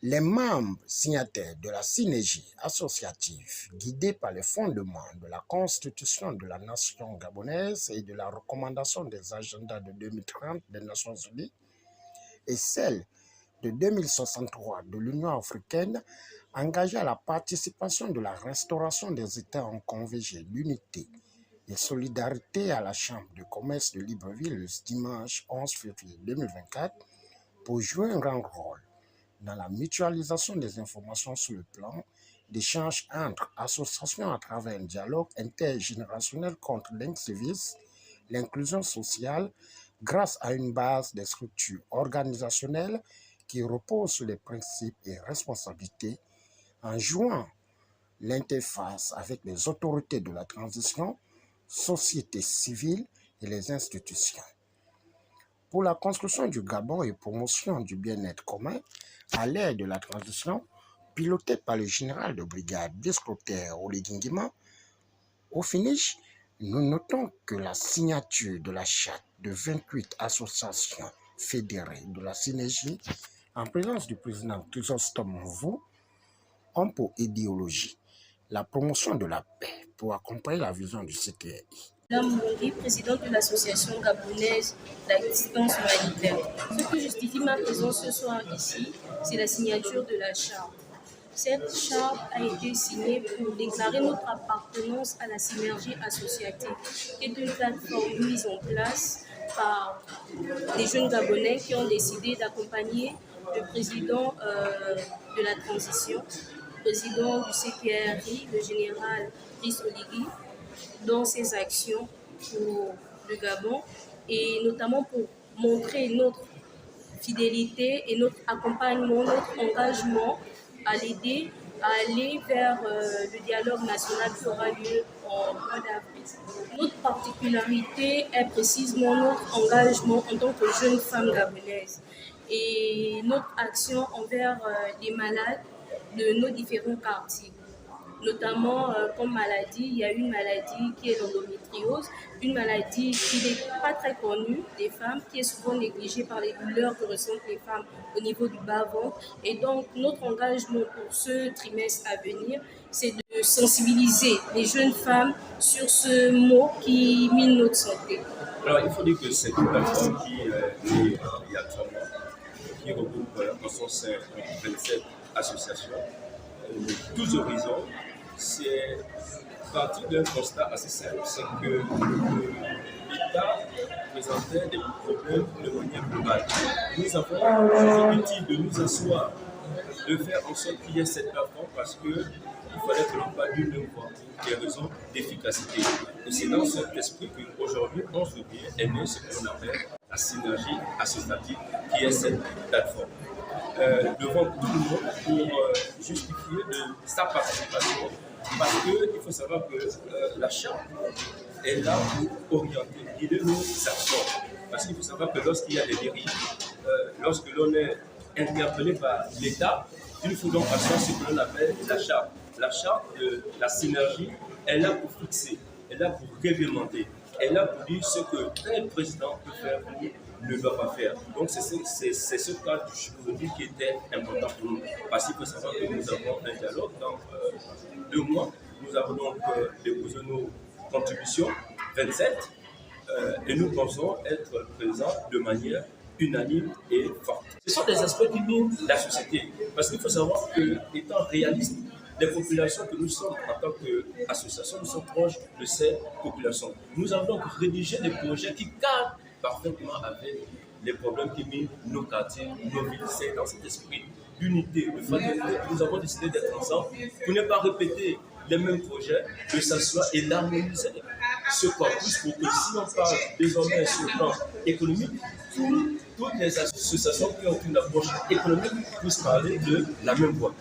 Les membres signataires de la synergie associative, guidés par les fondements de la Constitution de la nation gabonaise et de la recommandation des agendas de 2030 des Nations Unies et celle de 2063 de l'Union africaine, engagés à la participation de la restauration des États ont convergé l'unité et solidarité à la Chambre de commerce de Libreville le dimanche 11 février 2024 pour jouer un grand rôle dans la mutualisation des informations sur le plan d'échange entre associations à travers un dialogue intergénérationnel contre l'incivisme, l'inclusion sociale, grâce à une base des structures organisationnelles qui reposent sur les principes et responsabilités, en jouant l'interface avec les autorités de la transition, société civile et les institutions. Pour la construction du Gabon et promotion du bien-être commun, à l'ère de la transition, piloté par le général de brigade Biscotter Oligingima, au finish, nous notons que la signature de la charte de 28 associations fédérées de la synergie, en présence du président Chrysostome Mvou, ont pour idéologie la promotion de la paix pour accompagner la vision du CTI. Madame Mouri, présidente de l'association gabonaise d'assistance humanitaire. Ce qui justifie ma présence ce soir ici, c'est la signature de la charte. Cette charte a été signée pour déclarer notre appartenance à la synergie associative, qui est une plateforme mise en place par des jeunes Gabonais qui ont décidé d'accompagner le président de la transition, le président du CPRI, le général Brice Oligui, dans ses actions pour le Gabon et notamment pour montrer notre fidélité et notre accompagnement, notre engagement à l'aider à aller vers le dialogue national qui aura lieu en mois d'avril. Notre particularité est précisément notre engagement en tant que jeune femme gabonaise et notre action envers les malades de nos différents quartiers. Notamment comme maladie, il y a une maladie qui est l'endométriose, une maladie qui n'est pas très connue des femmes, qui est souvent négligée par les douleurs que ressentent les femmes au niveau du bas-ventre. Et donc notre engagement pour ce trimestre à venir, c'est de sensibiliser les jeunes femmes sur ce mot qui mine notre santé. Alors il faut dire que c'est une plateforme qui est il y a 3 mois, qui regroupe en son sein 27 associations de tous horizons. C'est parti d'un constat assez simple, c'est que l'État présentait des problèmes de manière globale. Nous avons l'objectif de nous asseoir, de faire en sorte qu'il y ait cette plateforme parce qu'il fallait que l'on parle d'une même voix, des raisons d'efficacité. Et c'est dans cet esprit qu'aujourd'hui, 11 février, est né ce qu'on appelle la synergie associative, qui est cette plateforme. Devant tout le monde pour justifier de sa participation parce qu'il faut savoir que la charte est là pour orienter, guider nos actions. Parce qu'il faut savoir que lorsqu'il y a des dérives, lorsque l'on est interpellé par l'État, il faut donc assurer ce que l'on appelle la charte. La charte de la synergie est là pour fixer, est là pour réglementer, est là pour dire ce que tel président peut faire ne doit pas faire. Donc c'est ce cadre juridique qui était important pour nous. Parce qu'il faut savoir que nous avons un dialogue dans 2 mois. Nous avons donc déposé nos contributions, 27, et nous pensons être présents de manière unanime et forte. Ce sont des aspects qui nous la société. Parce qu'il faut savoir que, étant réaliste, les populations que nous sommes en tant qu'association, nous sommes proches de ces populations. Nous avons donc rédigé des projets qui cadrent parfaitement avec les problèmes qui minent nos quartiers, nos villes. C'est dans cet esprit d'unité, de fraternité que nous avons décidé d'être ensemble pour ne pas répéter les mêmes projets, de s'asseoir et d'harmoniser ce corpus pour que si on parle désormais sur le plan économique, toutes les associations qui ont une approche économique puissent parler de la même voie.